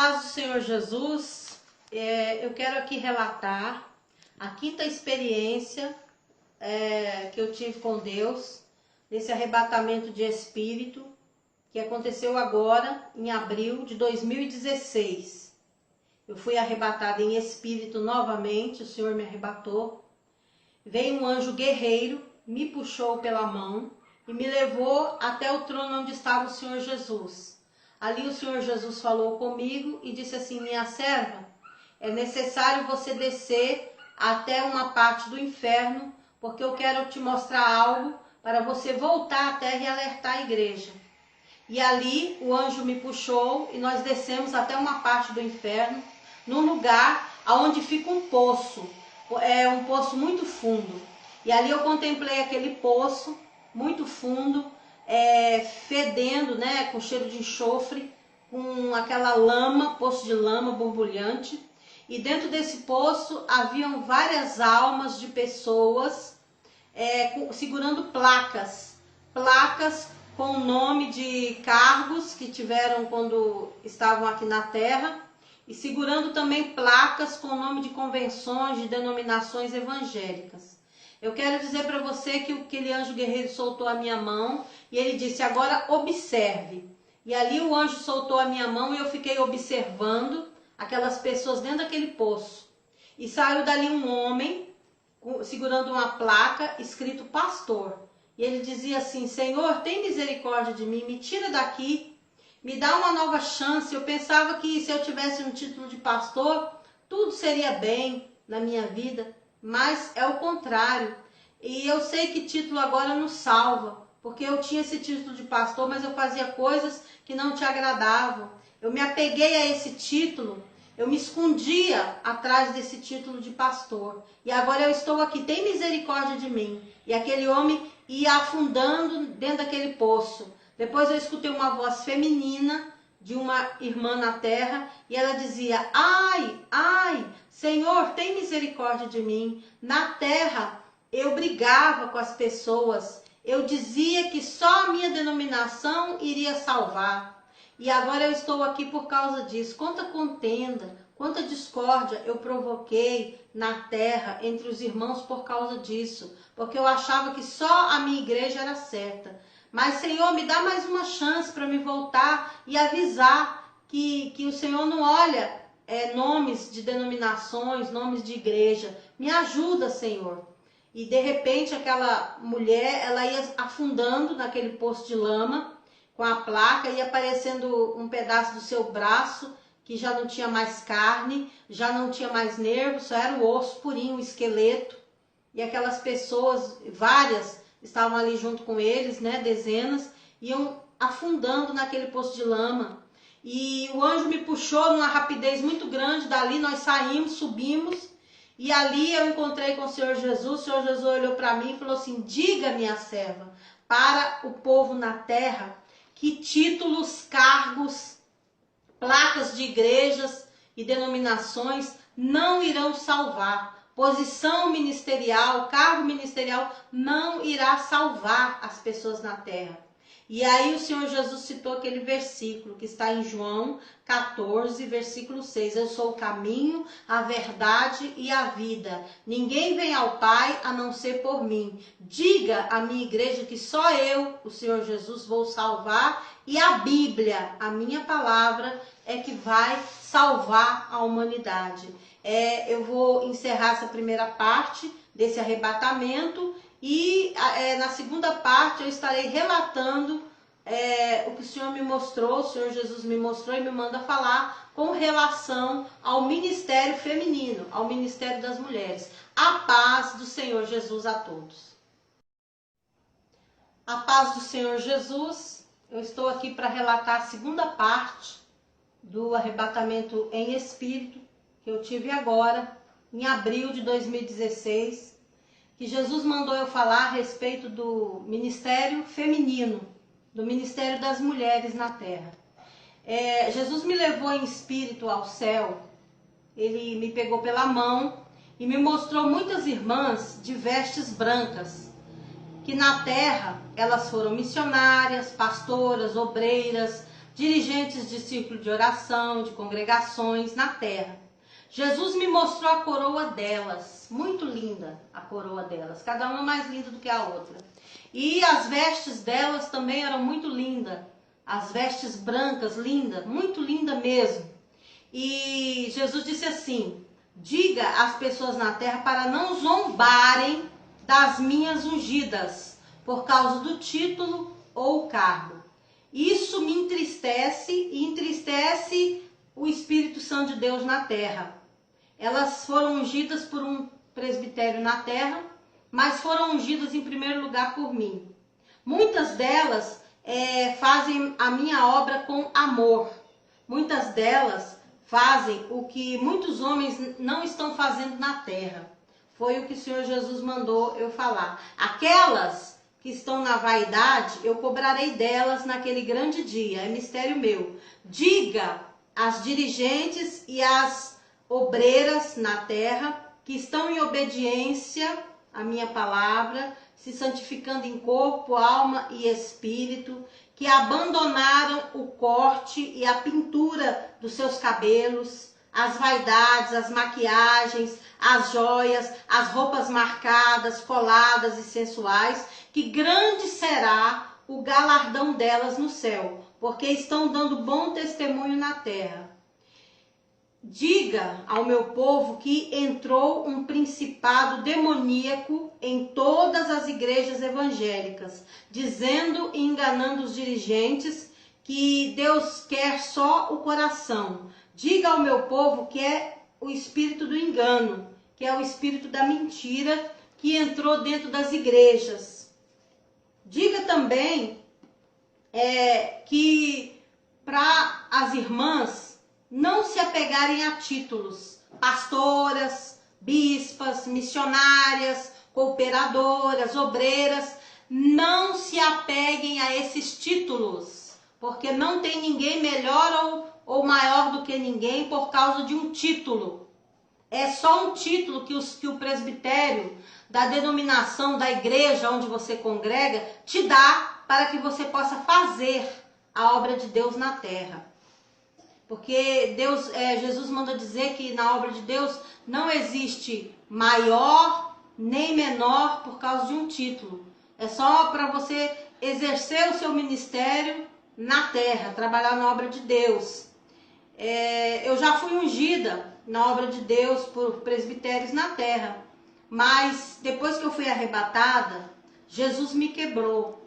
paz do Senhor Jesus, eu quero aqui relatar a quinta experiência que eu tive com Deus, nesse arrebatamento de espírito, que aconteceu agora, em abril de 2016. Eu fui arrebatada em espírito novamente, o Senhor me arrebatou. Veio um anjo guerreiro, me puxou pela mão e me levou até o trono onde estava o Senhor Jesus. Ali o Senhor Jesus falou comigo e disse assim: minha serva, é necessário você descer até uma parte do inferno, porque eu quero te mostrar algo para você voltar à terra e alertar a igreja. E ali o anjo me puxou e nós descemos até uma parte do inferno, num lugar onde fica um poço, um poço muito fundo. E ali eu contemplei aquele poço muito fundo, fedendo, né, com cheiro de enxofre, com aquela lama, poço de lama borbulhante. E dentro desse poço haviam várias almas de pessoas segurando placas com o nome de cargos que tiveram quando estavam aqui na terra, e segurando também placas com o nome de convenções, de denominações evangélicas. Eu quero dizer para você que aquele anjo guerreiro soltou a minha mão e ele disse: agora observe. E ali o anjo soltou a minha mão e eu fiquei observando aquelas pessoas dentro daquele poço. E saiu dali um homem segurando uma placa escrito pastor. E ele dizia assim: Senhor, tem misericórdia de mim, me tira daqui, me dá uma nova chance. Eu pensava que se eu tivesse um título de pastor, tudo seria bem na minha vida, mas é o contrário. E eu sei que título agora não salva, porque eu tinha esse título de pastor, mas eu fazia coisas que não te agradavam. Eu me apeguei a esse título, eu me escondia atrás desse título de pastor. E agora eu estou aqui, tem misericórdia de mim. E aquele homem ia afundando dentro daquele poço. Depois eu escutei uma voz feminina de uma irmã na terra, e ela dizia: ai, ai, Senhor, tem misericórdia de mim. Na terra eu brigava com as pessoas, eu dizia que só a minha denominação iria salvar. E agora eu estou aqui por causa disso. Quanta contenda, quanta discórdia eu provoquei na terra entre os irmãos por causa disso, porque eu achava que só a minha igreja era certa. Mas, Senhor, me dá mais uma chance para me voltar e avisar que o Senhor não olha nomes de denominações, nomes de igreja. Me ajuda, Senhor. E, de repente, aquela mulher, ela ia afundando naquele poço de lama com a placa, ia aparecendo um pedaço do seu braço que já não tinha mais carne, já não tinha mais nervo, só era o osso purinho, o esqueleto. E aquelas pessoas, várias, estavam ali junto com eles, né, dezenas, iam afundando naquele poço de lama. E o anjo me puxou numa rapidez muito grande, dali nós saímos, subimos, e ali eu encontrei com o Senhor Jesus. O Senhor Jesus olhou para mim e falou assim: diga, minha serva, para o povo na terra, que títulos, cargos, placas de igrejas e denominações não irão salvar. Posição ministerial, cargo ministerial não irá salvar as pessoas na terra. E aí o Senhor Jesus citou aquele versículo que está em João 14, versículo 6. Eu sou o caminho, a verdade e a vida. Ninguém vem ao Pai a não ser por mim. Diga à minha igreja que só eu, o Senhor Jesus, vou salvar. E a Bíblia, a minha palavra, é que vai salvar a humanidade. Eu vou encerrar essa primeira parte desse arrebatamento e na segunda parte eu estarei relatando o que o Senhor me mostrou, o Senhor Jesus me mostrou e me manda falar com relação ao ministério feminino, ao ministério das mulheres. A paz do Senhor Jesus a todos. A paz do Senhor Jesus. Eu estou aqui para relatar a segunda parte do arrebatamento em espírito que eu tive agora, em abril de 2016, que Jesus mandou eu falar a respeito do ministério feminino, do ministério das mulheres na terra. Jesus me levou em espírito ao céu, ele me pegou pela mão e me mostrou muitas irmãs de vestes brancas, que na terra elas foram missionárias, pastoras, obreiras, dirigentes de círculo de oração, de congregações na terra. Jesus me mostrou a coroa delas, muito linda a coroa delas, cada uma mais linda do que a outra. E as vestes delas também eram muito lindas, as vestes brancas, linda, muito linda mesmo. E Jesus disse assim: diga às pessoas na terra para não zombarem das minhas ungidas, por causa do título ou cargo. Isso me entristece e entristece o Espírito Santo de Deus na terra. Elas foram ungidas por um presbitério na terra, mas foram ungidas em primeiro lugar por mim. Muitas delas fazem a minha obra com amor. Muitas delas fazem o que muitos homens não estão fazendo na terra. Foi o que o Senhor Jesus mandou eu falar. Aquelas que estão na vaidade, eu cobrarei delas naquele grande dia. É mistério meu. Diga às dirigentes e às obreiras na terra que estão em obediência à minha palavra, se santificando em corpo, alma e espírito, que abandonaram o corte e a pintura dos seus cabelos, as vaidades, as maquiagens, as joias, as roupas marcadas, coladas e sensuais, que grande será o galardão delas no céu, porque estão dando bom testemunho na terra. Diga ao meu povo que entrou um principado demoníaco em todas as igrejas evangélicas, dizendo e enganando os dirigentes que Deus quer só o coração. Diga ao meu povo que é o espírito do engano, que é o espírito da mentira que entrou dentro das igrejas. Diga também que para as irmãs não se apegarem a títulos, pastoras, bispas, missionárias, cooperadoras, obreiras, não se apeguem a esses títulos, porque não tem ninguém melhor ou maior do que ninguém por causa de um título. É só um título que o presbitério da denominação da igreja onde você congrega te dá para que você possa fazer a obra de Deus na terra. Porque Jesus manda dizer que na obra de Deus não existe maior nem menor por causa de um título. É só para você exercer o seu ministério na terra, trabalhar na obra de Deus. Eu já fui ungida na obra de Deus por presbitérios na terra, mas depois que eu fui arrebatada, Jesus me quebrou.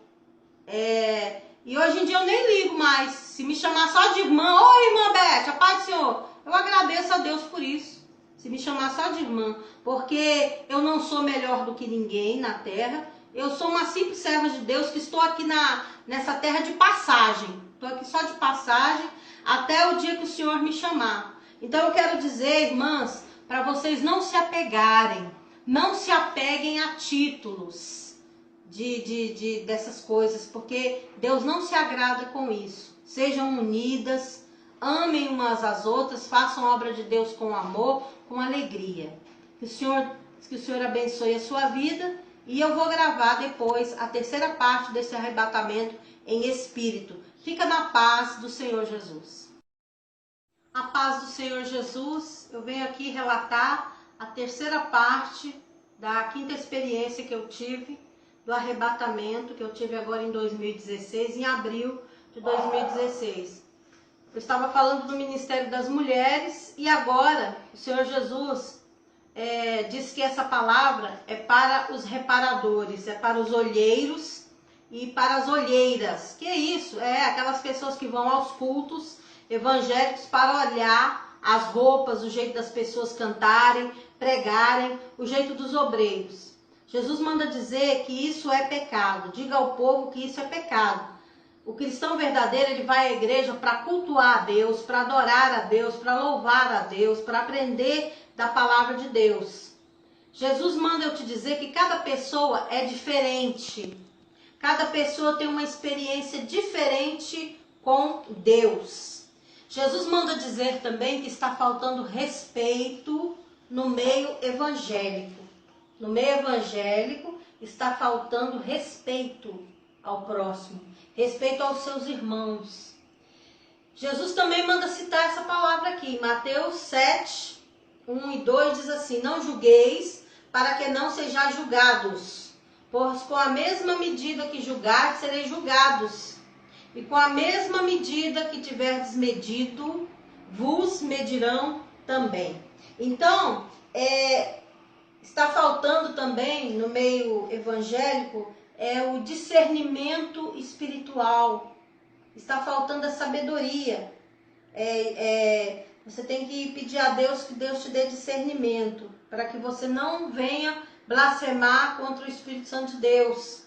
E hoje em dia eu nem ligo mais. Se me chamar só de irmã, oi irmã Beth, a paz do Senhor, eu agradeço a Deus por isso. Se me chamar só de irmã, porque eu não sou melhor do que ninguém na terra. Eu sou uma simples serva de Deus que estou aqui nessa terra de passagem. Estou aqui só de passagem até o dia que o Senhor me chamar. Então eu quero dizer, irmãs, para vocês não se apegarem, não se apeguem a títulos dessas coisas, porque Deus não se agrada com isso. Sejam unidas, amem umas às outras, façam a obra de Deus com amor, com alegria. Que o Senhor abençoe a sua vida, e eu vou gravar depois a terceira parte desse arrebatamento em espírito. Fica na paz do Senhor Jesus. A paz do Senhor Jesus, eu venho aqui relatar a terceira parte da quinta experiência que eu tive, do arrebatamento que eu tive agora em 2016, em abril de 2016. Eu estava falando do Ministério das Mulheres e agora o Senhor Jesus diz que essa palavra é para os reparadores, é para os olheiros e para as olheiras. Que é isso? É aquelas pessoas que vão aos cultos evangélicos para olhar as roupas, o jeito das pessoas cantarem, pregarem, o jeito dos obreiros. Jesus manda dizer que isso é pecado. Diga ao povo que isso é pecado. O cristão verdadeiro, ele vai à igreja para cultuar a Deus, para adorar a Deus, para louvar a Deus, para aprender da palavra de Deus. Jesus manda eu te dizer que cada pessoa é diferente. Cada pessoa tem uma experiência diferente com Deus. Jesus manda dizer também que está faltando respeito no meio evangélico. No meio evangélico está faltando respeito ao próximo, respeito aos seus irmãos. Jesus também manda citar essa palavra aqui, Mateus 7, 1 e 2 diz assim: não julgueis, para que não sejais julgados, pois com a mesma medida que julgardes, sereis julgados, e com a mesma medida que tiverdes medido, vos medirão também. Então, está faltando também no meio evangélico o discernimento espiritual. Está faltando a sabedoria. Você tem que pedir a Deus que Deus te dê discernimento, para que você não venha blasfemar contra o Espírito Santo de Deus.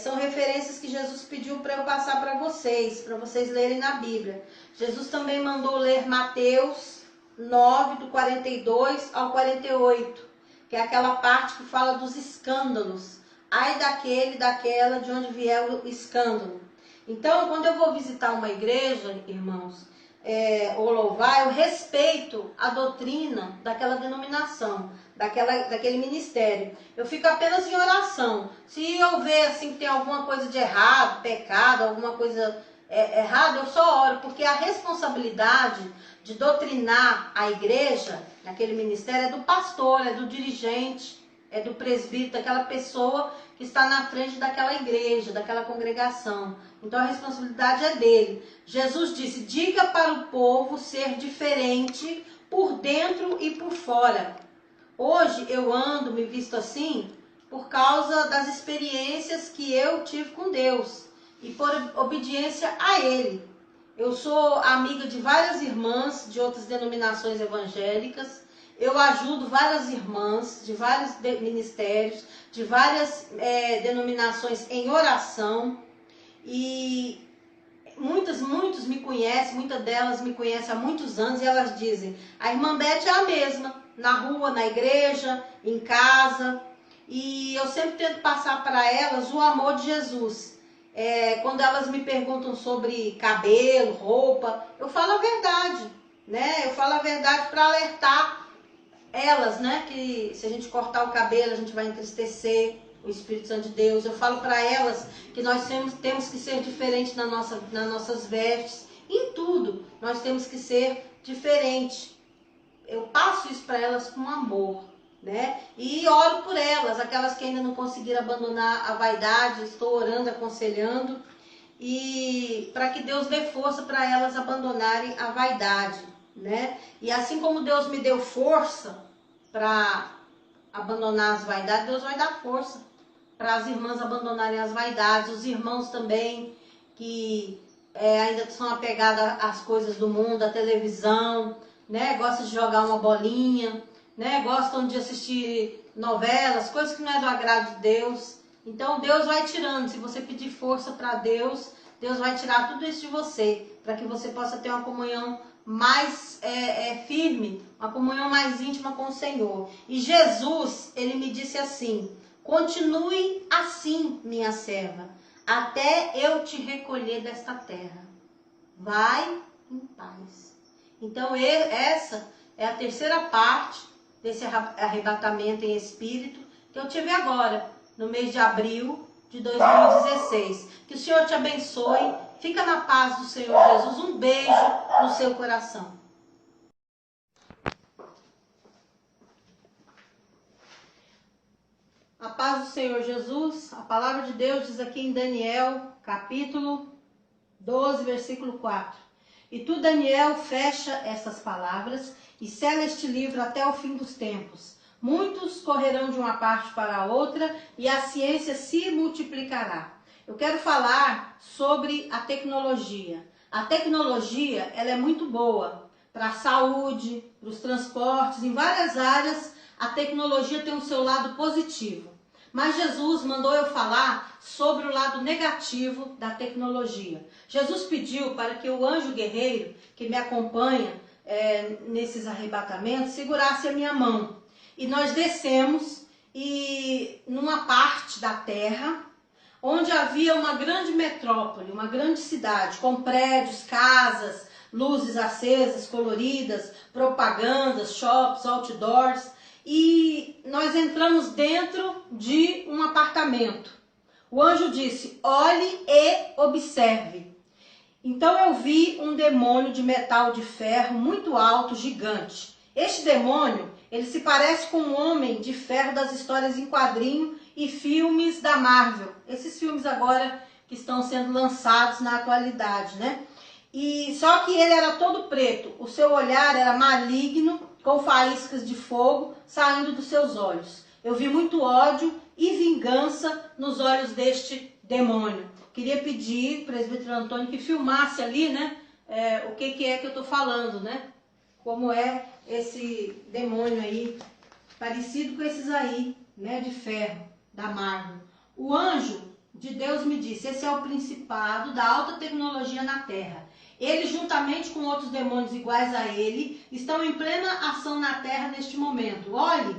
São referências que Jesus pediu para eu passar para vocês lerem na Bíblia. Jesus também mandou ler Mateus 9, do 42 ao 48, que é aquela parte que fala dos escândalos. Ai daquele, daquela, de onde vier o escândalo. Então, quando eu vou visitar uma igreja, irmãos, ou louvar, eu respeito a doutrina daquela denominação, daquele ministério. Eu fico apenas em oração. Se eu ver assim, que tem alguma coisa de errado, pecado, alguma coisa errada, eu só oro, porque a responsabilidade de doutrinar a igreja, naquele ministério, é do pastor, é do dirigente, é do presbítero, daquela pessoa que está na frente daquela igreja, daquela congregação. Então a responsabilidade é dele. Jesus disse: diga para o povo ser diferente por dentro e por fora. Hoje eu ando, me visto assim, por causa das experiências que eu tive com Deus e por obediência a Ele. Eu sou amiga de várias irmãs de outras denominações evangélicas. Eu ajudo várias irmãs de vários ministérios, de várias denominações em oração. E muitos me conhecem, muitas delas me conhecem há muitos anos, e elas dizem: a irmã Beth é a mesma, na rua, na igreja, em casa. E eu sempre tento passar para elas o amor de Jesus. Quando elas me perguntam sobre cabelo, roupa, eu falo a verdade, né? Eu falo a verdade para alertar elas, né? Que se a gente cortar o cabelo, a gente vai entristecer o Espírito Santo de Deus. Eu falo para elas que nós temos que ser diferentes nas nossas vestes. Em tudo, nós temos que ser diferentes. Eu passo isso para elas com amor, né? E oro por elas, aquelas que ainda não conseguiram abandonar a vaidade. Estou orando, aconselhando, e para que Deus dê força para elas abandonarem a vaidade, né? E assim como Deus me deu força para abandonar as vaidades, Deus vai dar força para as irmãs abandonarem as vaidades. Os irmãos também que ainda são apegados às coisas do mundo, à televisão, né? Gostam de jogar uma bolinha, né? Gostam de assistir novelas, coisas que não é do agrado de Deus. Então Deus vai tirando. Se você pedir força para Deus, Deus vai tirar tudo isso de você, para que você possa ter uma comunhão mais firme, uma comunhão mais íntima com o Senhor. E Jesus, ele me disse assim: continue assim, minha serva, até eu te recolher desta terra. Vai em paz. Então essa é a terceira parte desse arrebatamento em espírito que eu tive agora, no mês de abril de 2016. Que o Senhor te abençoe. Fica na paz do Senhor Jesus. Um beijo no seu coração. A paz do Senhor Jesus. A palavra de Deus diz aqui em Daniel, capítulo 12, versículo 4. E tu, Daniel, fecha estas palavras e sela este livro até o fim dos tempos. Muitos correrão de uma parte para a outra e a ciência se multiplicará. Eu quero falar sobre a tecnologia. A tecnologia, ela é muito boa para a saúde, para os transportes, em várias áreas. A tecnologia tem o seu lado positivo. Mas Jesus mandou eu falar sobre o lado negativo da tecnologia. Jesus pediu para que o anjo guerreiro que me acompanha nesses arrebatamentos segurasse a minha mão. E nós descemos e numa parte da terra onde havia uma grande metrópole, uma grande cidade, com prédios, casas, luzes acesas, coloridas, propagandas, shops, outdoors. E nós entramos dentro de um apartamento. O anjo disse: olhe e observe. Então eu vi um demônio de metal de ferro muito alto, gigante. Este demônio, ele se parece com um homem de ferro das histórias em quadrinho e filmes da Marvel. Esses filmes agora que estão sendo lançados na atualidade, né? E só que ele era todo preto. O seu olhar era maligno, com faíscas de fogo saindo dos seus olhos. Eu vi muito ódio e vingança nos olhos deste demônio. Queria pedir, presbítero Antônio, que filmasse ali, né, o que é que eu estou falando, né? Como é esse demônio aí, parecido com esses aí, né, de ferro, da Marvel. O anjo de Deus me disse, esse é o principado da alta tecnologia na Terra. Ele, juntamente com outros demônios iguais a ele, estão em plena ação na Terra neste momento. Olhe,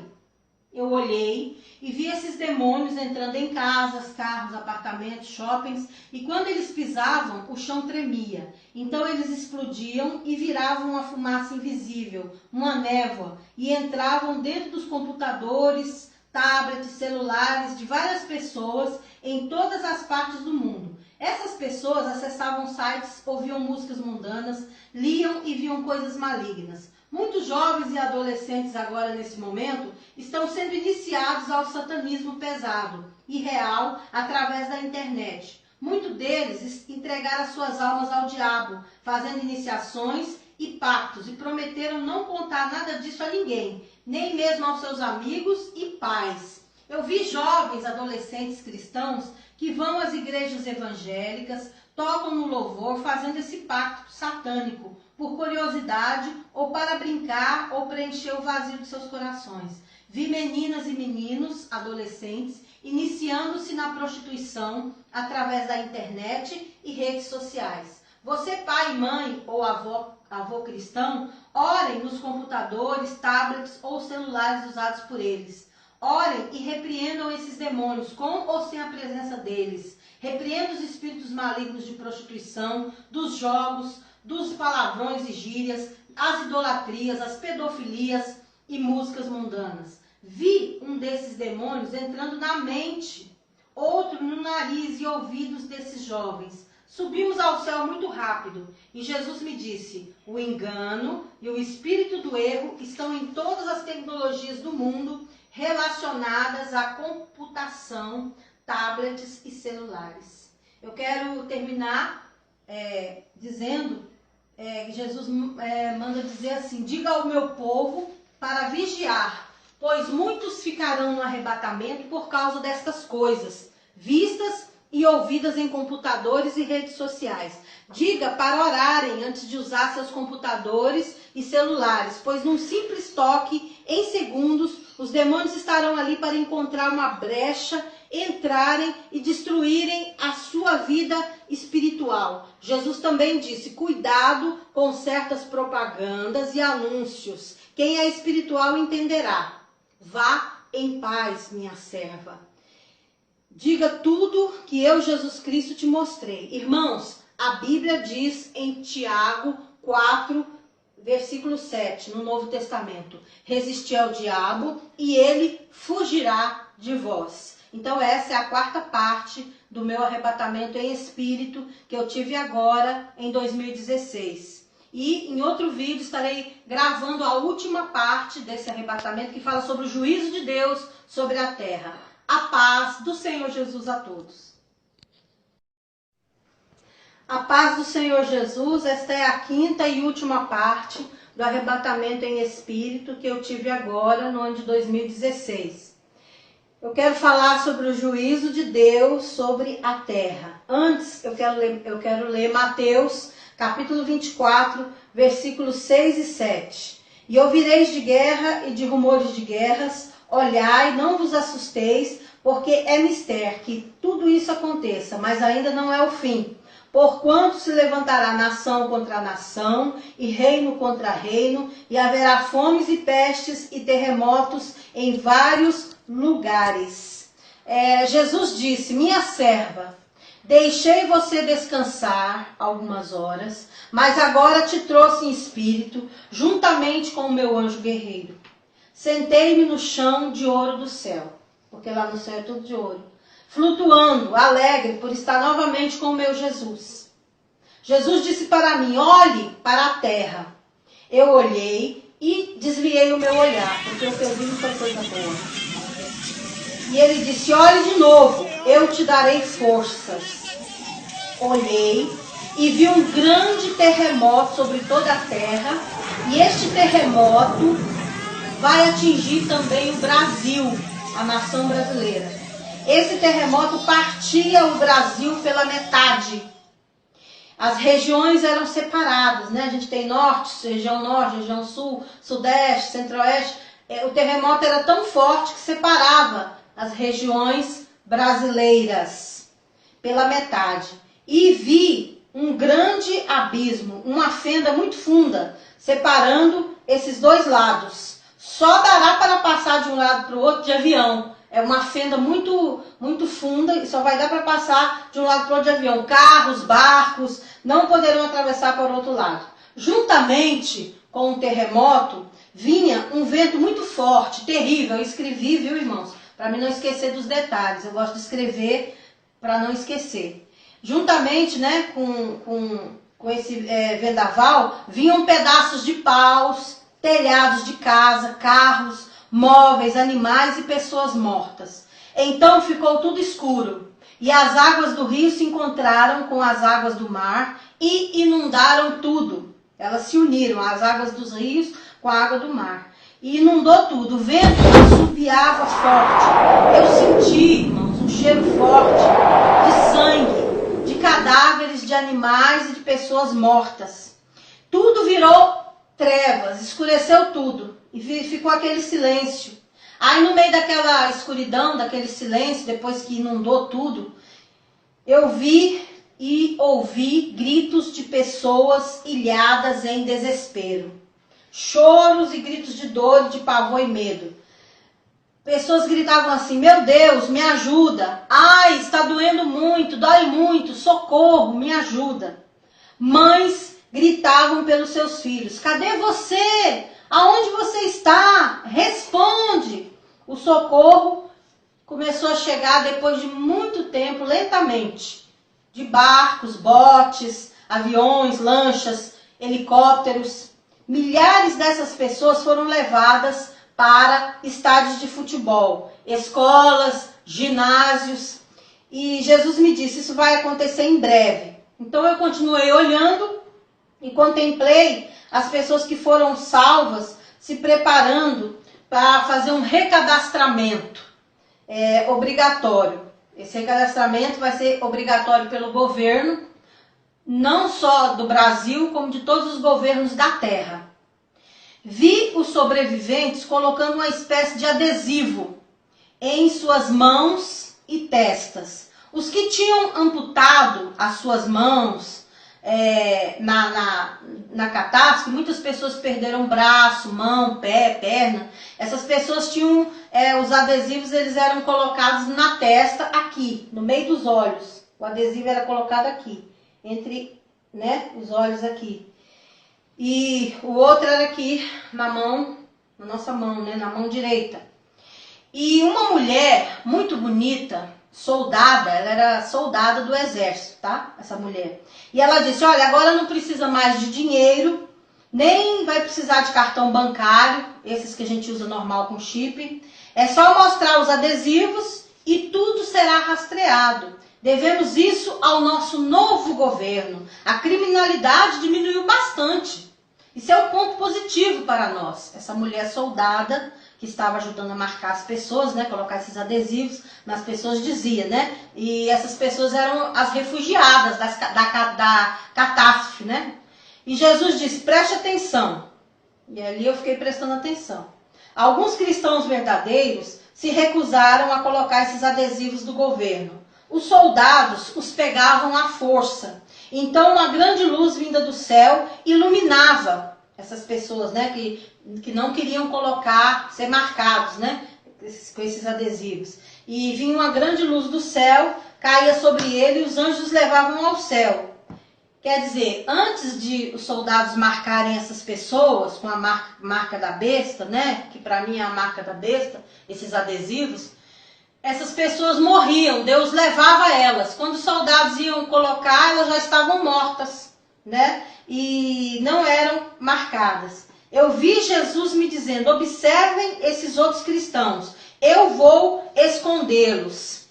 eu olhei e vi esses demônios entrando em casas, carros, apartamentos, shoppings, e quando eles pisavam, o chão tremia. Então eles explodiam e viravam uma fumaça invisível, uma névoa, e entravam dentro dos computadores, tablets, celulares de várias pessoas em todas as partes do mundo. Essas pessoas acessavam sites, ouviam músicas mundanas, liam e viam coisas malignas. Muitos jovens e adolescentes agora, nesse momento, estão sendo iniciados ao satanismo pesado e real através da internet. Muitos deles entregaram as suas almas ao diabo, fazendo iniciações e pactos, e prometeram não contar nada disso a ninguém, nem mesmo aos seus amigos e pais. Eu vi jovens, adolescentes cristãos que vão às igrejas evangélicas, tocam no louvor, fazendo esse pacto satânico, por curiosidade ou para brincar ou preencher o vazio de seus corações. Vi meninas e meninos, adolescentes, iniciando-se na prostituição através da internet e redes sociais. Você, pai, mãe ou avô cristão, orem nos computadores, tablets ou celulares usados por eles. Orem e repreendam esses demônios, com ou sem a presença deles. Repreendam os espíritos malignos de prostituição, dos jogos, dos palavrões e gírias, as idolatrias, as pedofilias e músicas mundanas. Vi um desses demônios entrando na mente, outro no nariz e ouvidos desses jovens. Subimos ao céu muito rápido e Jesus me disse, o engano e o espírito do erro estão em todas as tecnologias do mundo relacionadas à computação, tablets e celulares. Eu quero terminar dizendo que Jesus manda dizer assim, diga ao meu povo para vigiar, pois muitos ficarão no arrebatamento por causa destas coisas, vistas e ouvidas em computadores e redes sociais. Diga para orarem antes de usar seus computadores e celulares, pois num simples toque, em segundos, os demônios estarão ali para encontrar uma brecha, entrarem e destruírem a sua vida espiritual. Jesus também disse, cuidado com certas propagandas e anúncios. Quem é espiritual entenderá. Vá em paz, minha serva. Diga tudo que eu, Jesus Cristo, te mostrei. Irmãos, a Bíblia diz em Tiago 4, versículo 7, no Novo Testamento, resisti ao diabo e ele fugirá de vós. Então essa é a quarta parte do meu arrebatamento em espírito que eu tive agora em 2016. E em outro vídeo estarei gravando a última parte desse arrebatamento que fala sobre o juízo de Deus sobre a terra. A paz do Senhor Jesus a todos. A paz do Senhor Jesus, esta é a quinta e última parte do arrebatamento em espírito que eu tive agora no ano de 2016. Eu quero falar sobre o juízo de Deus sobre a terra. Antes, eu quero ler Mateus, capítulo 24, versículos 6 e 7. E ouvireis de guerra e de rumores de guerras, olhai, não vos assusteis, porque é mister que tudo isso aconteça, mas ainda não é o fim. Porquanto se levantará nação contra nação, e reino contra reino, e haverá fomes e pestes e terremotos em vários lugares. Jesus disse, minha serva, deixei você descansar algumas horas, mas agora te trouxe em espírito, juntamente com o meu anjo guerreiro. Sentei-me no chão de ouro do céu, porque lá no céu é tudo de ouro, flutuando, alegre por estar novamente com o meu Jesus. Jesus disse para mim, olhe para a terra. Eu olhei e desviei o meu olhar, porque o que eu vi não foi coisa boa. E ele disse, olhe de novo, eu te darei forças. Olhei e vi um grande terremoto sobre toda a terra, e este terremoto vai atingir também o Brasil, a nação brasileira. Esse terremoto partia o Brasil pela metade. As regiões eram separadas, né? A gente tem norte, região sul, sudeste, centro-oeste. O terremoto era tão forte que separava as regiões brasileiras pela metade. E vi um grande abismo, uma fenda muito funda, separando esses dois lados. Só dará para passar de um lado para o outro de avião. É uma fenda muito, muito funda e só vai dar para passar de um lado para o outro de avião. Carros, barcos não poderão atravessar para o outro lado. Juntamente com o terremoto, vinha um vento muito forte, terrível. Eu escrevi, viu, irmãos? Para mim não esquecer dos detalhes. Eu gosto de escrever para não esquecer. Juntamente, né, com esse vendaval, vinham pedaços de paus, telhados de casa, carros, móveis, animais e pessoas mortas. Então ficou tudo escuro, e as águas do rio se encontraram com as águas do mar e inundaram tudo. Elas se uniram, as águas dos rios com a água do mar. E inundou tudo. O vento assobiava forte. Eu senti, irmãos, um cheiro forte de sangue, de cadáveres de animais e de pessoas mortas. Tudo virou trevas, escureceu tudo e ficou aquele silêncio. Aí no meio daquela escuridão, daquele silêncio, depois que inundou tudo, eu vi e ouvi gritos de pessoas ilhadas em desespero. Choros e gritos de dor, de pavor e medo. Pessoas gritavam assim, meu Deus, me ajuda. Ai, está doendo muito, dói muito, socorro, me ajuda. Mães gritavam pelos seus filhos, cadê você? Aonde você está? Responde! O socorro começou a chegar depois de muito tempo, lentamente. De barcos, botes, aviões, lanchas, helicópteros. Milhares dessas pessoas foram levadas para estádios de futebol, escolas, ginásios. E Jesus me disse, isso vai acontecer em breve. Então eu continuei olhando e contemplei as pessoas que foram salvas se preparando para fazer um recadastramento obrigatório. Esse recadastramento vai ser obrigatório pelo governo, não só do Brasil, como de todos os governos da Terra. Vi os sobreviventes colocando uma espécie de adesivo em suas mãos e testas. Os que tinham amputado as suas mãos na catástrofe, muitas pessoas perderam braço, mão, pé, perna. Essas pessoas tinham os adesivos, eles eram colocados na testa, aqui, no meio dos olhos. O adesivo era colocado aqui, entre, né, os olhos aqui. E o outro era aqui na mão, na nossa mão, né, na mão direita. E uma mulher muito bonita, soldada, ela era soldada do exército, tá? Essa mulher. E ela disse, olha, agora não precisa mais de dinheiro, nem vai precisar de cartão bancário, esses que a gente usa normal com chip. É só mostrar os adesivos e tudo será rastreado. Devemos isso ao nosso novo governo. A criminalidade diminuiu bastante. Isso é um ponto positivo para nós. Essa mulher soldada que estava ajudando a marcar as pessoas, né, colocar esses adesivos nas pessoas, dizia, né? E essas pessoas eram as refugiadas da catástrofe, né? E Jesus disse, preste atenção. E ali eu fiquei prestando atenção. Alguns cristãos verdadeiros se recusaram a colocar esses adesivos do governo. Os soldados os pegavam à força. Então uma grande luz vinda do céu iluminava essas pessoas, né, que não queriam ser marcados, né, com esses adesivos. E vinha uma grande luz do céu, caía sobre ele e os anjos os levavam ao céu. Quer dizer, antes de os soldados marcarem essas pessoas com a marca da besta, né, que para mim é a marca da besta, esses adesivos, essas pessoas morriam, Deus levava elas. Quando os soldados iam colocar, elas já estavam mortas. né? E não eram marcadas. Eu vi Jesus me dizendo: observem esses outros cristãos, eu vou escondê-los.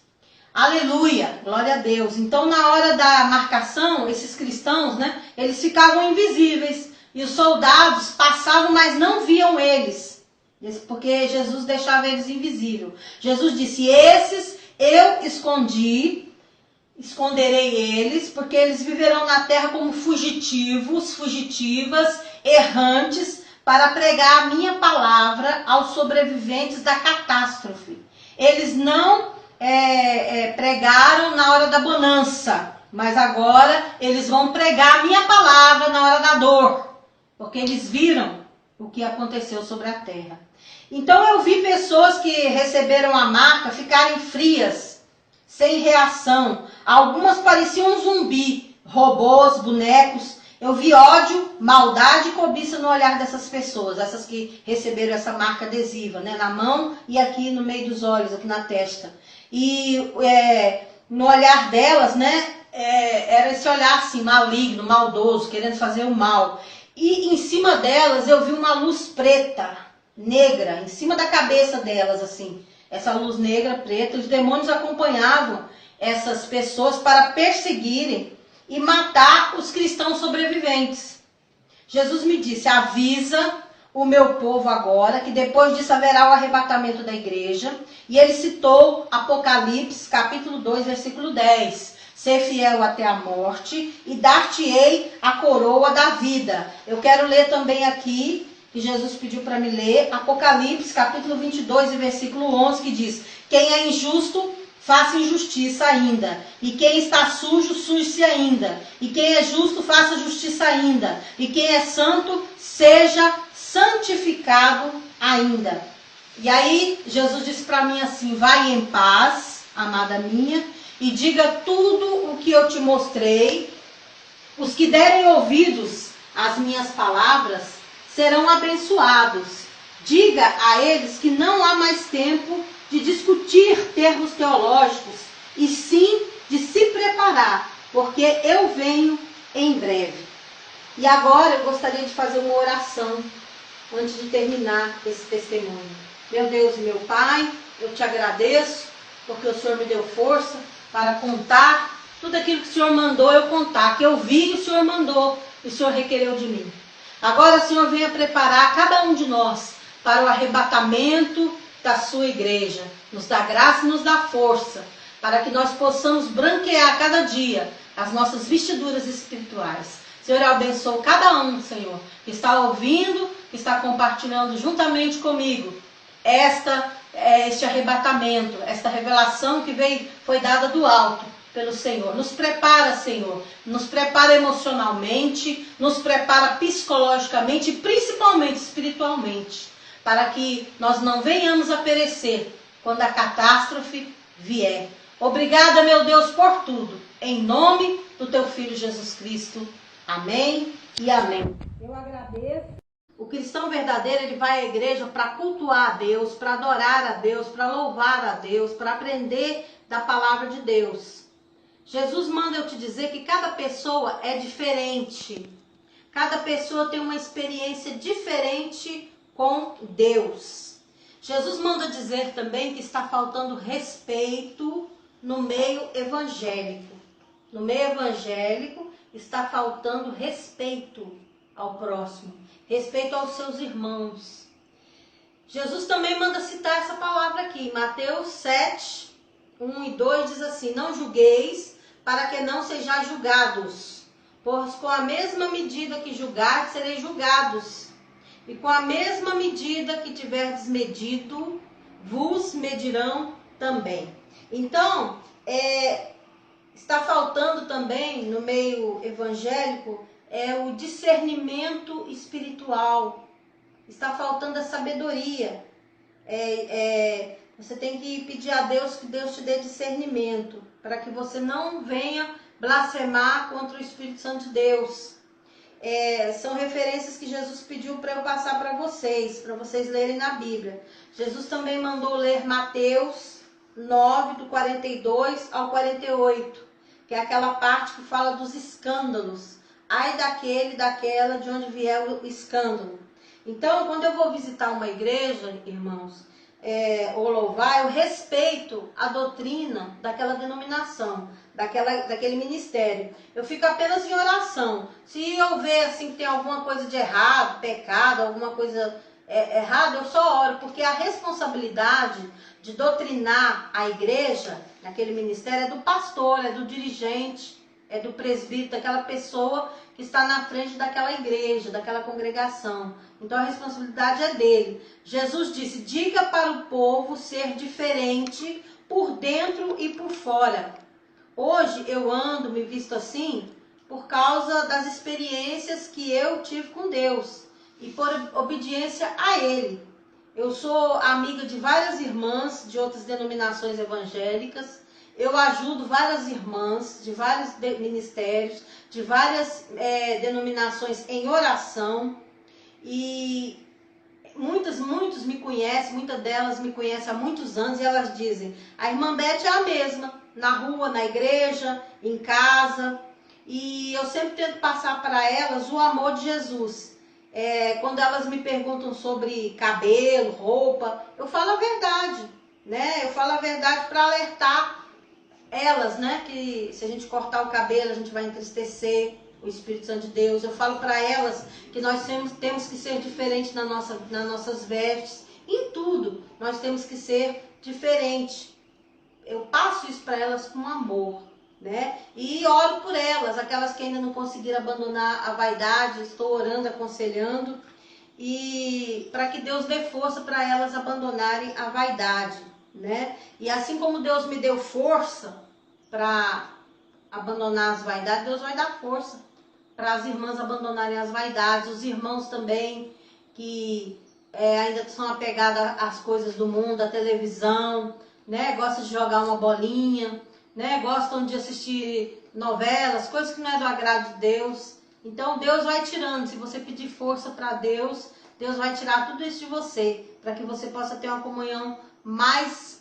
Aleluia, glória a Deus. Então, na hora da marcação, esses cristãos, né, eles ficavam invisíveis. E os soldados passavam, mas não viam eles, porque Jesus deixava eles invisíveis. Jesus disse: esses eu esconderei eles, porque eles viverão na terra como fugitivos, fugitivas, errantes, para pregar a minha palavra aos sobreviventes da catástrofe. Eles não pregaram na hora da bonança, mas agora eles vão pregar a minha palavra na hora da dor, porque eles viram o que aconteceu sobre a terra. Então eu vi pessoas que receberam a marca ficarem frias, sem reação. Algumas pareciam um zumbi, robôs, bonecos. Eu vi ódio, maldade e cobiça no olhar dessas pessoas, essas que receberam essa marca adesiva, né, na mão e aqui no meio dos olhos, aqui na testa. E no olhar delas, né, era esse olhar assim, maligno, maldoso, querendo fazer o mal. E em cima delas eu vi uma luz preta, negra, em cima da cabeça delas, assim. Essa luz negra, preta, os demônios acompanhavam essas pessoas para perseguirem e matar os cristãos sobreviventes. Jesus me disse: avisa o meu povo agora, que depois disso haverá o arrebatamento da igreja. E ele citou Apocalipse, capítulo 2, versículo 10. Ser fiel até a morte e dar-te-ei a coroa da vida. Eu quero ler também aqui, que Jesus pediu para me ler, Apocalipse, capítulo 22, versículo 11, que diz: quem é injusto, faça injustiça ainda. E quem está sujo, suje-se ainda. E quem é justo, faça justiça ainda. E quem é santo, seja santificado ainda. E aí, Jesus disse para mim assim: vai em paz, amada minha, e diga tudo o que eu te mostrei. Os que derem ouvidos às minhas palavras serão abençoados. Diga a eles que não há mais tempo de discutir termos teológicos, e sim de se preparar, porque eu venho em breve. E agora eu gostaria de fazer uma oração antes de terminar esse testemunho. Meu Deus e meu Pai, eu te agradeço, porque o Senhor me deu força para contar tudo aquilo que o Senhor mandou eu contar, que eu vi que o Senhor mandou e o Senhor requereu de mim. Agora, Senhor, venha preparar cada um de nós para o arrebatamento da sua igreja. Nos dá graça e nos dá força, para que nós possamos branquear cada dia as nossas vestiduras espirituais. Senhor, eu abençoo cada um, Senhor, que está ouvindo, que está compartilhando juntamente comigo este arrebatamento, esta revelação que foi dada do alto pelo Senhor. Nos prepara, Senhor, nos prepara emocionalmente, nos prepara psicologicamente e principalmente espiritualmente, para que nós não venhamos a perecer quando a catástrofe vier. Obrigada, meu Deus, por tudo. Em nome do teu Filho Jesus Cristo. Amém e amém. Eu agradeço. O cristão verdadeiro, ele vai à igreja para cultuar a Deus, para adorar a Deus, para louvar a Deus, para aprender da palavra de Deus. Jesus manda eu te dizer que cada pessoa é diferente. Cada pessoa tem uma experiência diferente com Deus. Jesus manda dizer também que está faltando respeito no meio evangélico. No meio evangélico está faltando respeito ao próximo, respeito aos seus irmãos. Jesus também manda citar essa palavra aqui, Mateus 7, 1 e 2 diz assim: não julgueis, para que não sejais julgados, pois com a mesma medida que julgardes, sereis julgados. E com a mesma medida que tiverdes medido, vos medirão também. Então, está faltando também no meio evangélico o discernimento espiritual. Está faltando a sabedoria. Você tem que pedir a Deus que Deus te dê discernimento, para que você não venha blasfemar contra o Espírito Santo de Deus. São referências que Jesus pediu para eu passar para vocês lerem na Bíblia. Jesus também mandou ler Mateus 9, do 42 ao 48, que é aquela parte que fala dos escândalos ai daquele, daquela, de onde vier o escândalo. Então, quando eu vou visitar uma igreja, irmãos, ou louvar, eu respeito a doutrina daquela denominação, daquele ministério. Eu fico apenas em oração. Se eu ver assim que tem alguma coisa de errado, pecado, alguma coisa errada, eu só oro, porque a responsabilidade de doutrinar a igreja, naquele ministério, é do pastor, é do dirigente, é do presbítero, daquela pessoa que está na frente daquela igreja, daquela congregação. Então a responsabilidade é dele. Jesus disse, diga para o povo ser diferente por dentro e por fora. Hoje eu ando, me visto assim, por causa das experiências que eu tive com Deus e por obediência a Ele. Eu sou amiga de várias irmãs de outras denominações evangélicas. Eu ajudo várias irmãs de vários ministérios, de várias denominações em oração. E muitos me conhecem, muitas delas me conhecem há muitos anos e elas dizem, a irmã Beth é a mesma, na rua, na igreja, em casa. E eu sempre tento passar para elas o amor de Jesus. Quando elas me perguntam sobre cabelo, roupa, eu falo a verdade, né? Eu falo a verdade para alertar elas, né? Que se a gente cortar o cabelo, a gente vai entristecer o Espírito Santo de Deus. Eu falo para elas que nós temos que ser diferentes nas nossas vestes. Em tudo, nós temos que ser diferentes. Eu passo isso para elas com amor, né? E oro por elas, aquelas que ainda não conseguiram abandonar a vaidade. Estou orando, aconselhando. E para que Deus dê força para elas abandonarem a vaidade, né? E assim como Deus me deu força para abandonar as vaidades, Deus vai dar força para as irmãs abandonarem as vaidades, os irmãos também que ainda são apegados às coisas do mundo, à televisão, né? Gostam de jogar uma bolinha, né? Gostam de assistir novelas, coisas que não é do agrado de Deus. Então Deus vai tirando, se você pedir força para Deus, Deus vai tirar tudo isso de você, para que você possa ter uma comunhão mais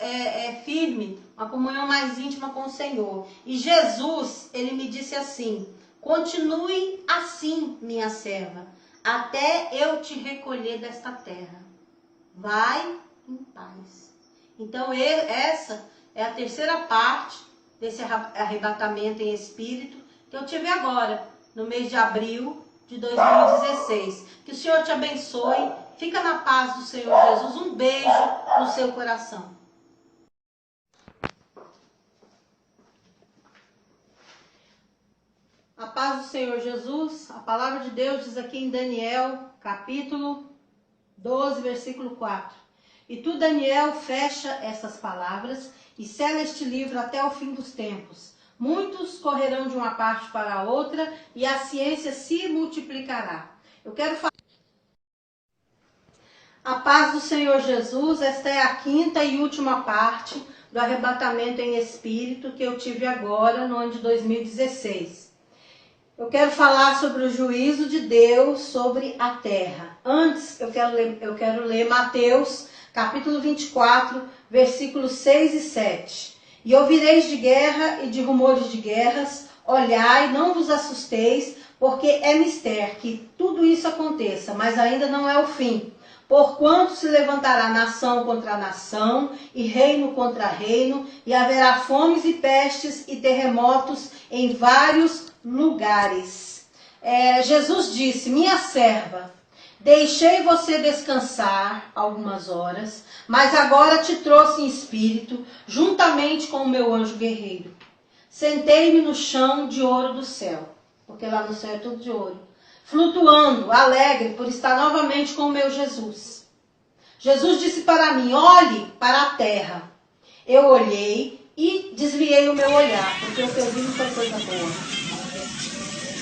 firme, uma comunhão mais íntima com o Senhor. E Jesus, ele me disse assim, continue assim, minha serva, até eu te recolher desta terra. Vai em paz. Então essa é a terceira parte desse arrebatamento em espírito que eu tive agora, no mês de abril de 2016. Que o Senhor te abençoe. Fica na paz do Senhor Jesus. Um beijo no seu coração. A paz do Senhor Jesus. A palavra de Deus diz aqui em Daniel, capítulo 12, versículo 4. E tu, Daniel, fecha essas palavras e sela este livro até o fim dos tempos. Muitos correrão de uma parte para a outra e a ciência se multiplicará. Eu quero falar. A paz do Senhor Jesus, esta é a quinta e última parte do arrebatamento em espírito que eu tive agora no ano de 2016. Eu quero falar sobre o juízo de Deus sobre a terra. Antes, eu quero ler Mateus, capítulo 24, versículos 6 e 7. E ouvireis de guerra e de rumores de guerras, olhai, não vos assusteis, porque é mister que tudo isso aconteça, mas ainda não é o fim. Porquanto se levantará nação contra nação, e reino contra reino, e haverá fomes e pestes e terremotos em vários lugares. Jesus disse, minha serva, deixei você descansar algumas horas, mas agora te trouxe em espírito, juntamente com o meu anjo guerreiro. Sentei-me no chão de ouro do céu, porque lá no céu é tudo de ouro, flutuando, alegre por estar novamente com o meu Jesus. Jesus disse para mim, olhe para a terra. Eu olhei e desviei o meu olhar, porque o que eu vi não foi coisa boa.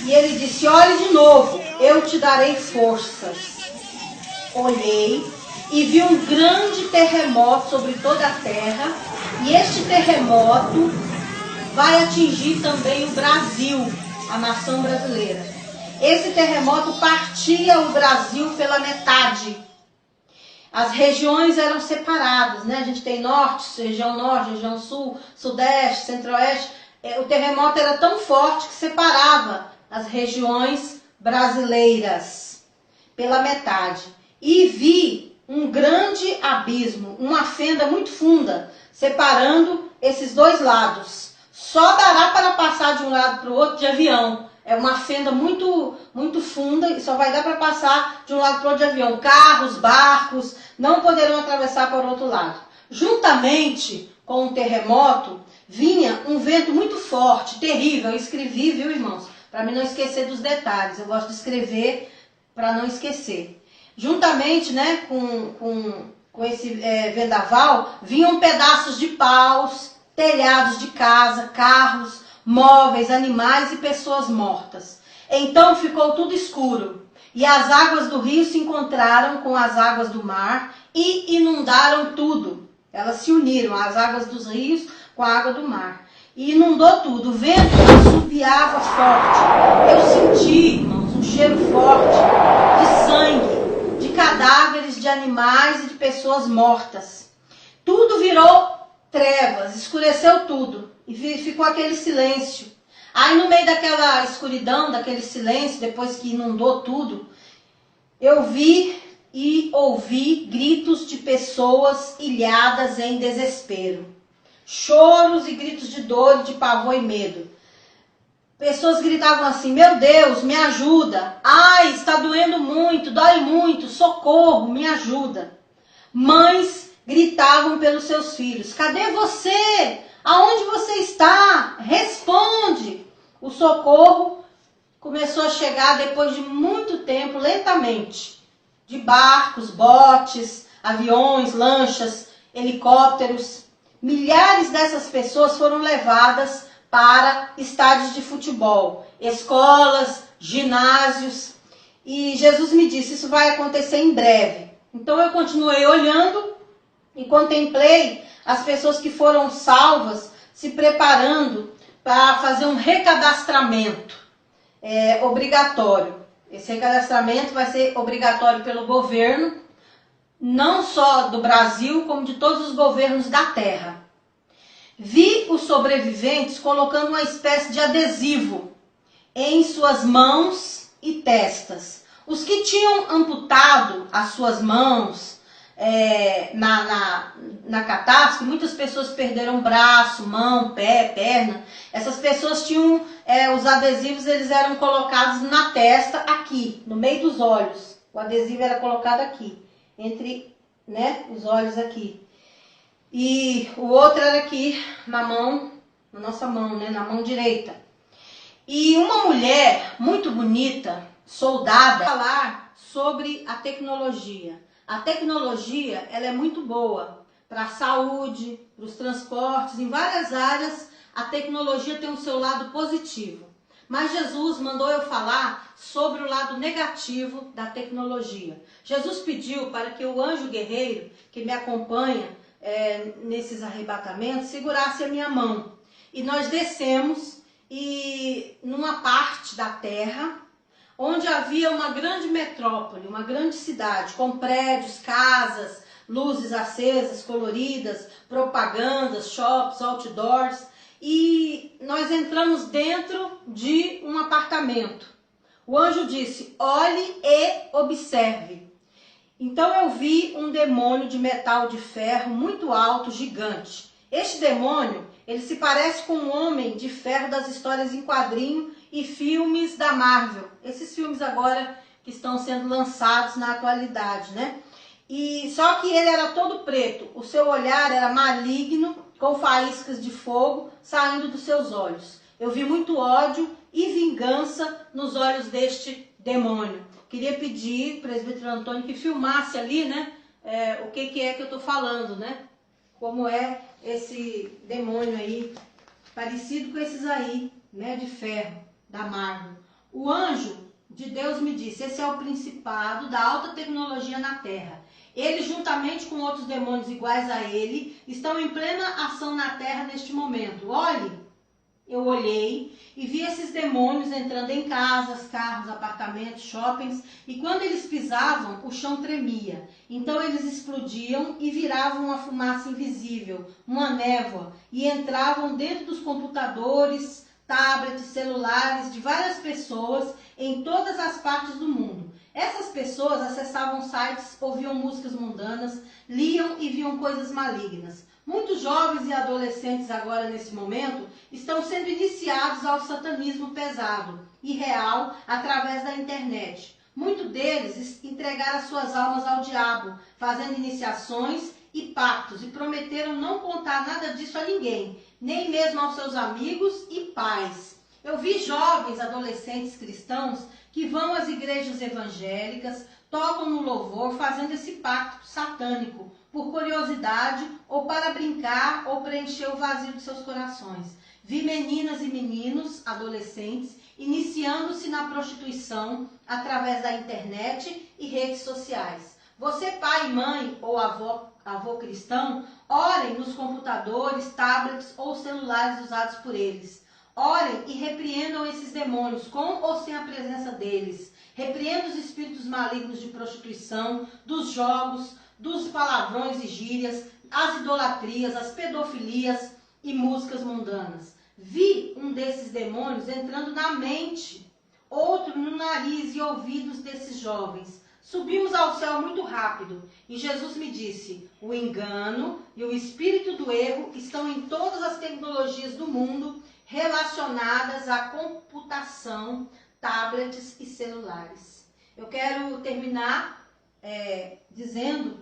E ele disse, olhe de novo, eu te darei forças. Olhei e vi um grande terremoto sobre toda a terra, e este terremoto vai atingir também o Brasil, a nação brasileira. Esse terremoto partia o Brasil pela metade. As regiões eram separadas, né? A gente tem norte, região sul, sudeste, centro-oeste. O terremoto era tão forte que separava as regiões brasileiras pela metade. E vi um grande abismo, uma fenda muito funda, separando esses dois lados. Só dará para passar de um lado para o outro de avião. É uma fenda muito funda e só vai dar para passar de um lado para o outro de avião. Carros, barcos não poderão atravessar para o outro lado. Juntamente com o terremoto, vinha um vento muito forte, terrível. Eu escrevi, viu, irmãos? Para mim não esquecer dos detalhes. Eu gosto de escrever para não esquecer. Juntamente, né, com esse vendaval, vinham pedaços de paus, telhados de casa, carros, móveis, animais e pessoas mortas. Então ficou tudo escuro, e as águas do rio se encontraram com as águas do mar e inundaram tudo. Elas se uniram, as águas dos rios com a água do mar. E inundou tudo. O vento assobiava forte. Eu senti, irmãos, um cheiro forte de sangue, de cadáveres de animais e de pessoas mortas. Tudo virou trevas, escureceu tudo. E ficou aquele silêncio. Aí no meio daquela escuridão, daquele silêncio, depois que inundou tudo, eu vi e ouvi gritos de pessoas ilhadas em desespero. Choros e gritos de dor, de pavor e medo. Pessoas gritavam assim: meu Deus, me ajuda. Ai, está doendo muito, dói muito, socorro, me ajuda. Mães gritavam pelos seus filhos: cadê você? Aonde você está? Responde. O socorro começou a chegar depois de muito tempo, lentamente. De barcos, botes, aviões, lanchas, helicópteros. Milhares dessas pessoas foram levadas para estádios de futebol, escolas, ginásios. E Jesus me disse, isso vai acontecer em breve. Então eu continuei olhando e contemplei as pessoas que foram salvas se preparando para fazer um recadastramento obrigatório. Esse recadastramento vai ser obrigatório pelo governo, não só do Brasil, como de todos os governos da Terra. Vi os sobreviventes colocando uma espécie de adesivo em suas mãos e testas. Os que tinham amputado as suas mãos na catástrofe, muitas pessoas perderam braço, mão, pé, perna. Essas pessoas tinham os adesivos, eles eram colocados na testa, aqui, no meio dos olhos. O adesivo era colocado aqui, entre, né, os olhos aqui. E o outro era aqui na mão, na nossa mão, né, na mão direita. E uma mulher muito bonita, soldada, falar sobre a tecnologia. A tecnologia, ela é muito boa para a saúde, para os transportes, em várias áreas a tecnologia tem o seu lado positivo. Mas Jesus mandou eu falar sobre o lado negativo da tecnologia. Jesus pediu para que o anjo guerreiro que me acompanha nesses arrebatamentos segurasse a minha mão. E nós descemos e numa parte da terra onde havia uma grande metrópole, uma grande cidade, com prédios, casas, luzes acesas, coloridas, propagandas, shops, outdoors. E nós entramos dentro de um apartamento. O anjo disse, olhe e observe. Então eu vi um demônio de metal de ferro muito alto, gigante. Este demônio, ele se parece com um homem de ferro das histórias em quadrinho e filmes da Marvel. Esses filmes agora que estão sendo lançados na atualidade, né? E só que ele era todo preto. O seu olhar era maligno, com faíscas de fogo saindo dos seus olhos. Eu vi muito ódio e vingança nos olhos deste demônio. Queria pedir, presbítero Antônio, que filmasse ali, né? O que é que eu estou falando, né? Como é esse demônio aí, parecido com esses aí, né? De ferro, da Marvel. O anjo de Deus me disse, esse é o principado da alta tecnologia na Terra. Ele, juntamente com outros demônios iguais a ele, estão em plena ação na Terra neste momento. Olhe, eu olhei e vi esses demônios entrando em casas, carros, apartamentos, shoppings, e quando eles pisavam, o chão tremia. Então eles explodiam e viravam uma fumaça invisível, uma névoa, e entravam dentro dos computadores, tablets, celulares de várias pessoas em todas as partes do mundo. Essas pessoas acessavam sites, ouviam músicas mundanas, liam e viam coisas malignas. Muitos jovens e adolescentes agora, nesse momento, estão sendo iniciados ao satanismo pesado e real através da internet. Muitos deles entregaram as suas almas ao diabo, fazendo iniciações e pactos, e prometeram não contar nada disso a ninguém, nem mesmo aos seus amigos e pais. Eu vi jovens, adolescentes cristãos que vão às igrejas evangélicas, tocam no louvor, fazendo esse pacto satânico, por curiosidade ou para brincar ou preencher o vazio de seus corações. Vi meninas e meninos, adolescentes, iniciando-se na prostituição através da internet e redes sociais. Você, pai, mãe ou avô cristão, orem nos computadores, tablets ou celulares usados por eles. Orem e repreendam esses demônios, com ou sem a presença deles. Repreendam os espíritos malignos de prostituição, dos jogos, dos palavrões e gírias, as idolatrias, as pedofilias e músicas mundanas. Vi um desses demônios entrando na mente, outro no nariz e ouvidos desses jovens. Subimos ao céu muito rápido e Jesus me disse: o engano e o espírito do erro estão em todas as tecnologias do mundo relacionadas à computação, tablets e celulares. Eu quero terminar dizendo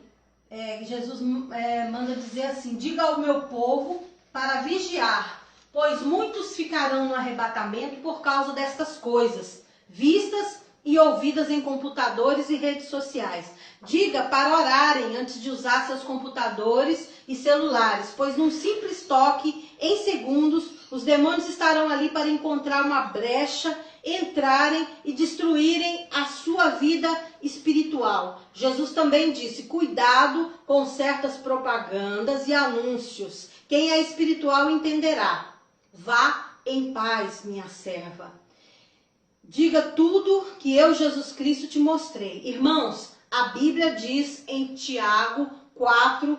que Jesus manda dizer assim: diga ao meu povo para vigiar, pois muitos ficarão no arrebatamento por causa destas coisas, vistas e ouvidas em computadores e redes sociais. Diga para orarem antes de usar seus computadores e celulares, pois num simples toque, em segundos, os demônios estarão ali para encontrar uma brecha, entrarem e destruírem a sua vida espiritual. Jesus também disse: cuidado com certas propagandas e anúncios. Quem é espiritual entenderá. Vá em paz, minha serva. Diga tudo que eu, Jesus Cristo, te mostrei. Irmãos, a Bíblia diz em Tiago 4,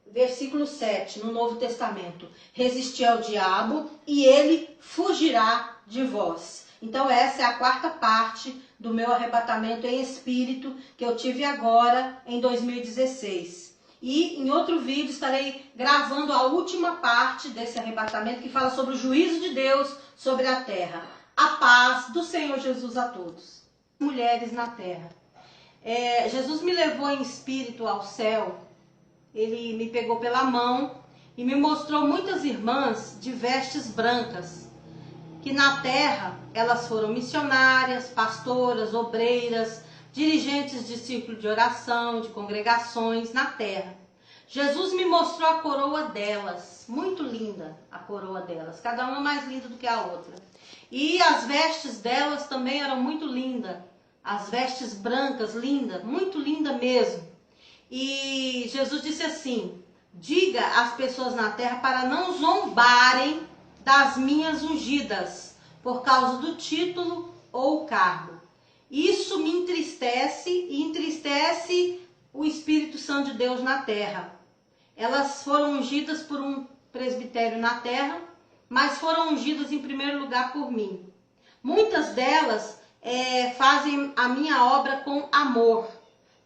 versículo 7, no Novo Testamento: resisti ao diabo e ele fugirá de vós. Então essa é a quarta parte do meu arrebatamento em espírito que eu tive agora em 2016. E em outro vídeo estarei gravando a última parte desse arrebatamento que fala sobre o juízo de Deus sobre a terra. A paz do Senhor Jesus a todos. Mulheres na terra. Jesus me levou em espírito ao céu. Ele me pegou pela mão e me mostrou muitas irmãs de vestes brancas, que na terra elas foram missionárias, pastoras, obreiras, dirigentes de círculo de oração, de congregações na terra. Jesus me mostrou a coroa delas, muito linda a coroa delas, cada uma mais linda do que a outra. E as vestes delas também eram muito lindas, as vestes brancas, linda, muito linda mesmo. E Jesus disse assim: diga às pessoas na terra para não zombarem das minhas ungidas, por causa do título ou cargo. Isso me entristece e entristece o Espírito Santo de Deus na terra. Elas foram ungidas por um presbitério na terra, mas foram ungidas em primeiro lugar por mim. Muitas delas fazem a minha obra com amor.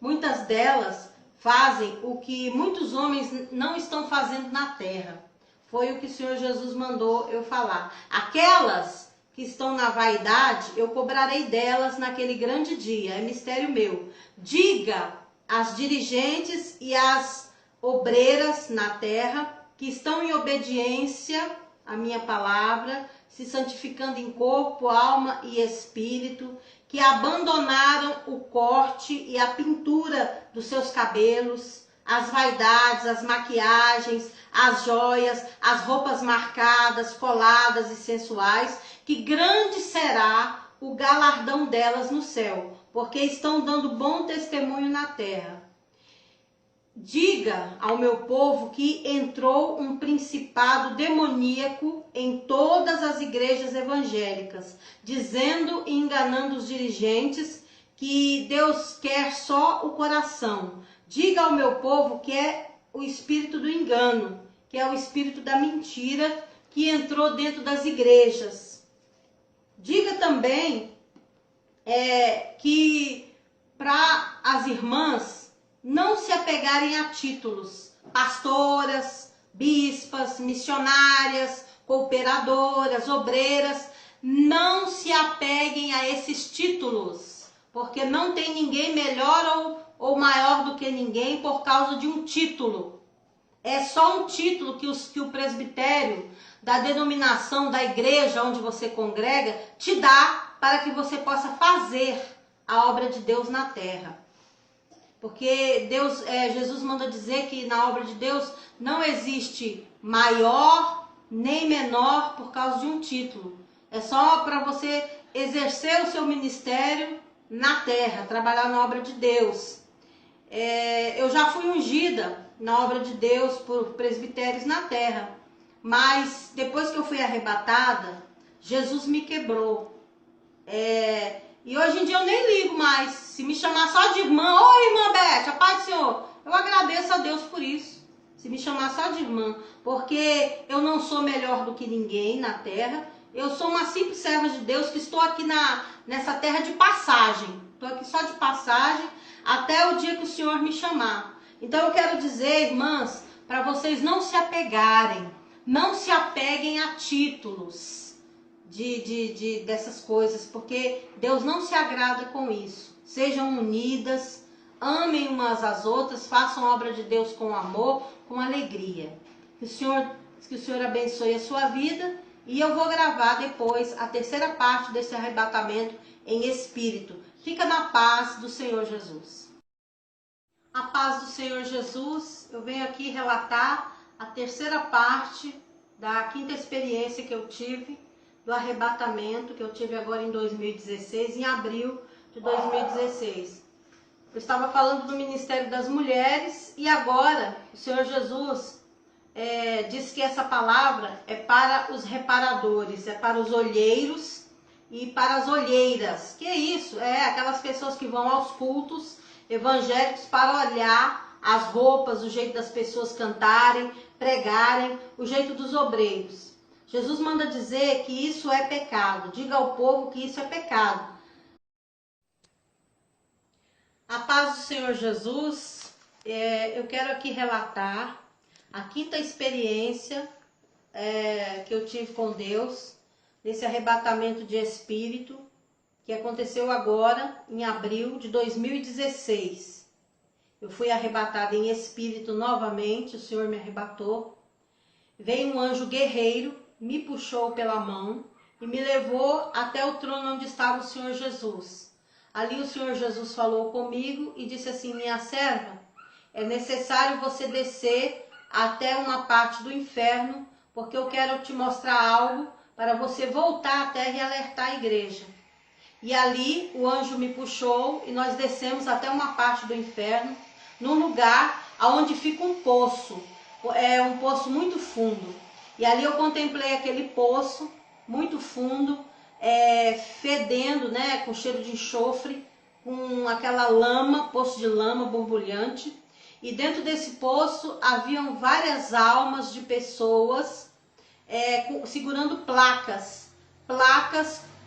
Muitas delas fazem o que muitos homens não estão fazendo na terra. Foi o que o Senhor Jesus mandou eu falar. Aquelas que estão na vaidade, eu cobrarei delas naquele grande dia. É mistério meu. Diga às dirigentes e às obreiras na terra que estão em obediência à minha palavra, se santificando em corpo, alma e espírito, que abandonaram o corte e a pintura dos seus cabelos, as vaidades, as maquiagens, as joias, as roupas marcadas, coladas e sensuais, que grande será o galardão delas no céu, porque estão dando bom testemunho na terra. Diga ao meu povo que entrou um principado demoníaco em todas as igrejas evangélicas, dizendo e enganando os dirigentes que Deus quer só o coração. Diga ao meu povo que é o espírito do engano, que é o espírito da mentira que entrou dentro das igrejas. Diga também que para as irmãs não se apegarem a títulos, pastoras, bispas, missionárias, cooperadoras, obreiras, não se apeguem a esses títulos, porque não tem ninguém melhor ou maior do que ninguém por causa de um título. É só um título que o presbitério da denominação da igreja onde você congrega te dá para que você possa fazer a obra de Deus na terra. Porque Jesus manda dizer que na obra de Deus não existe maior nem menor por causa de um título. É só para você exercer o seu ministério na terra, trabalhar na obra de Deus. Eu já fui ungida na obra de Deus por presbitérios na terra, mas depois que eu fui arrebatada, Jesus me quebrou. E hoje em dia eu nem ligo mais. Se me chamar só de irmã, oi irmã Beth, a paz do Senhor, eu agradeço a Deus por isso. Se me chamar só de irmã, porque eu não sou melhor do que ninguém na terra. Eu sou uma simples serva de Deus que estou aqui nessa terra de passagem. Estou aqui só de passagem até o dia que o Senhor me chamar. Então eu quero dizer, irmãs, para vocês não se apegarem, não se apeguem a títulos dessas coisas, porque Deus não se agrada com isso. Sejam unidas, amem umas às outras, façam a obra de Deus com amor, com alegria. Que o Senhor abençoe a sua vida. E eu vou gravar depois a terceira parte desse arrebatamento em espírito. Fica na paz do Senhor Jesus. A paz do Senhor Jesus, eu venho aqui relatar a terceira parte da quinta experiência que eu tive, do arrebatamento que eu tive agora em 2016, em abril de 2016. Eu estava falando do Ministério das Mulheres e agora o Senhor Jesus diz que essa palavra é para os reparadores, é para os olheiros e para as olheiras. Que é isso? É aquelas pessoas que vão aos cultos evangélicos para olhar as roupas, o jeito das pessoas cantarem, pregarem, o jeito dos obreiros. Jesus manda dizer que isso é pecado. Diga ao povo que isso é pecado. A paz do Senhor Jesus, eu quero aqui relatar a quinta experiência que eu tive com Deus, nesse arrebatamento de espírito, que aconteceu agora em abril de 2016. Eu fui arrebatada em espírito novamente, o Senhor me arrebatou. Veio um anjo guerreiro, me puxou pela mão e me levou até o trono onde estava o Senhor Jesus. Ali o Senhor Jesus falou comigo e disse assim: minha serva, é necessário você descer até uma parte do inferno, porque eu quero te mostrar algo para você voltar à terra e alertar a igreja. E ali o anjo me puxou e nós descemos até uma parte do inferno, num lugar onde fica um poço, um poço muito fundo. E ali eu contemplei aquele poço muito fundo, fedendo, né, com cheiro de enxofre, com aquela lama, poço de lama borbulhante. E dentro desse poço haviam várias almas de pessoas segurando placas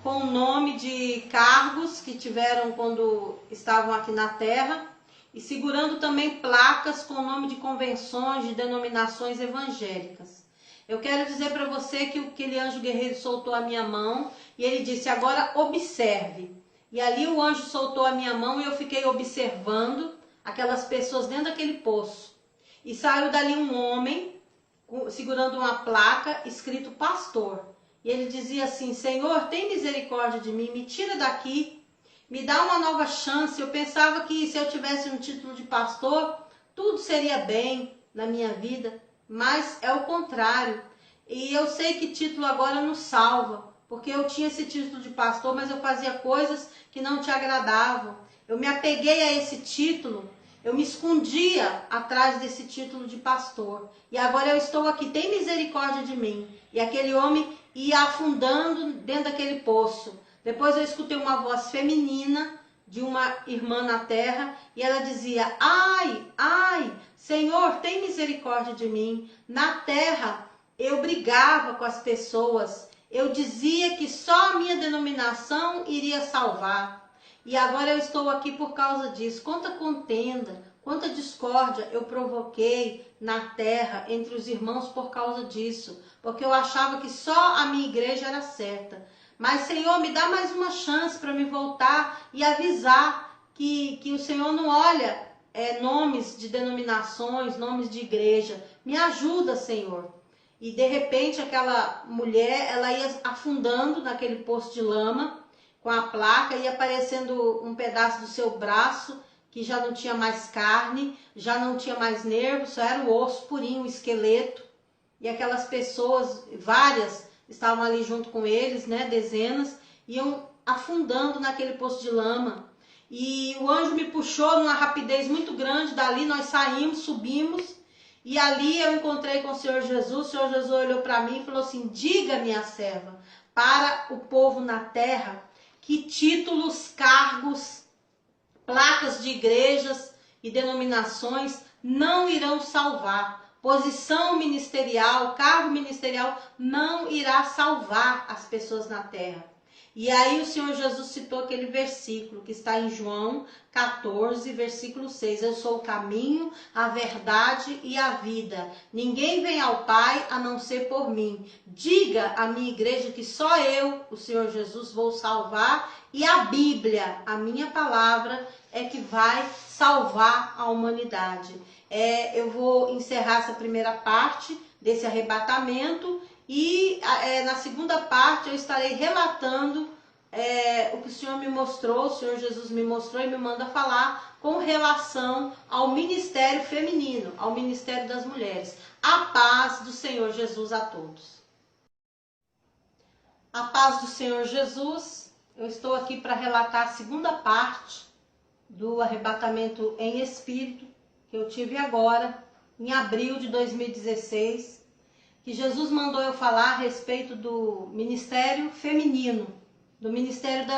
com o nome de cargos que tiveram quando estavam aqui na terra, e segurando também placas com o nome de convenções, de denominações evangélicas. Eu quero dizer para você que aquele anjo guerreiro soltou a minha mão e ele disse: agora observe. E ali o anjo soltou a minha mão e eu fiquei observando aquelas pessoas dentro daquele poço. E saiu dali um homem segurando uma placa escrito pastor. E ele dizia assim: Senhor, tem misericórdia de mim, me tira daqui, me dá uma nova chance. Eu pensava que se eu tivesse um título de pastor, tudo seria bem na minha vida, mas é o contrário. E eu sei que título agora nos salva, porque eu tinha esse título de pastor, mas eu fazia coisas que não te agradavam. Eu me apeguei a esse título, eu me escondia atrás desse título de pastor. E agora eu estou aqui, tem misericórdia de mim. E aquele homem ia afundando dentro daquele poço. Depois eu escutei uma voz feminina de uma irmã na terra e ela dizia: ai, ai, Senhor, tem misericórdia de mim. Na terra eu brigava com as pessoas, Eu dizia que só a minha denominação iria salvar. E agora eu estou aqui por causa disso. Quanta contenda, quanta discórdia eu provoquei na terra entre os irmãos por causa disso. Porque eu achava que só a minha igreja era certa. Mas, Senhor, me dá mais uma chance para me voltar e avisar que o Senhor não olha nomes de denominações, nomes de igreja. Me ajuda, Senhor. E de repente aquela mulher, ela ia afundando naquele poço de lama com a placa, ia aparecendo um pedaço do seu braço que já não tinha mais carne, já não tinha mais nervo, só era o osso purinho, o esqueleto. E aquelas pessoas, várias, estavam ali junto com eles, né, dezenas, iam afundando naquele poço de lama. E o anjo me puxou numa rapidez muito grande, dali nós saímos, subimos, e ali eu encontrei com o Senhor Jesus. O Senhor Jesus olhou para mim e falou assim: diga, minha serva, para o povo na terra, que títulos, cargos, placas de igrejas e denominações não irão salvar. Posição ministerial, cargo ministerial não irá salvar as pessoas na terra. E aí o Senhor Jesus citou aquele versículo que está em João 14, versículo 6. Eu sou o caminho, a verdade e a vida. Ninguém vem ao Pai a não ser por mim. Diga à minha igreja que só eu, o Senhor Jesus, vou salvar. E a Bíblia, a minha palavra, é que vai salvar a humanidade. Eu vou encerrar essa primeira parte desse arrebatamento. E na segunda parte eu estarei relatando o que o Senhor me mostrou, o Senhor Jesus me mostrou e me manda falar com relação ao ministério feminino, ao ministério das mulheres. A paz do Senhor Jesus a todos. A paz do Senhor Jesus. Eu estou aqui para relatar a segunda parte do arrebatamento em espírito que eu tive agora, em abril de 2016. Que Jesus mandou eu falar a respeito do ministério feminino, do ministério das